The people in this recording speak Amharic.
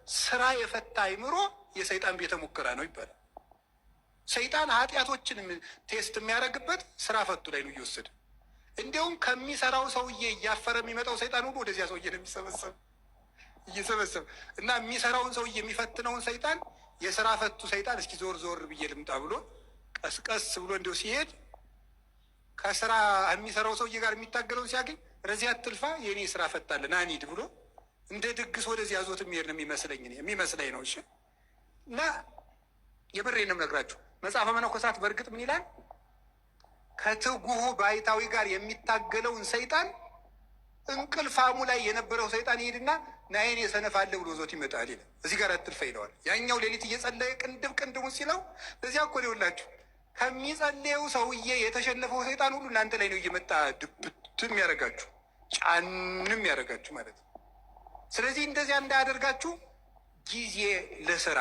ስራ የፈታ አይምሮ የሰይጣን ቤተ ሙከራ ነው ይባላል። ሰይጣን ኃጢአቶችን ቴስት የሚያደርግበት ስራ ፈቱ ላይ ነው እየወሰደ። እንዲያውም ከሚሰራው ሰውዬ እያፈረ የሚመጣው ሰይጣን ሁሉ ወደዚያ ሰውዬ ነው እየሰበሰብ እና የሚሰራውን ሰውዬ የሚፈትነውን ሰይጣን የስራ ፈቱ ሰይጣን እስኪ ዞር ዞር ብዬ ልምጣ ብሎ ቀስቀስ ብሎ እንዲሁ ሲሄድ ከስራ የሚሰራው ሰውዬ ጋር የሚታገለውን ሲያገኝ ረዚያ ትልፋ የኔ ስራ ፈታለን አንሂድ ብሎ እንደ ድግስ ወደዚያ ዞት የሚሄድ ነው የሚመስለኝ ነው። እሺ እና የብሬን ነው የምነግራችሁ። መጽሐፈ መነኮሳት በእርግጥ ምን ይላል? ከትጉሁ ባይታዊ ጋር የሚታገለውን ሰይጣን እንቅልፋሙ ላይ የነበረው ሰይጣን ይሄድና ናይን የሰነፋለ ብሎ ዞት ይመጣል ይላል። እዚህ ጋር አትልፋ ይለዋል። ያኛው ሌሊት እየጸለየ ቅንድሙን ሲለው በዚያ እኮ ሊውላችሁ ከሚጸልየው ሰውዬ የተሸነፈው ሰይጣን ሁሉ እናንተ ላይ ነው እየመጣ ድብትም ያደርጋችሁ ጫንም ያደርጋችሁ ማለት ነው። ስለዚህ እንደዚያ እንዳያደርጋችሁ ጊዜ ለስራ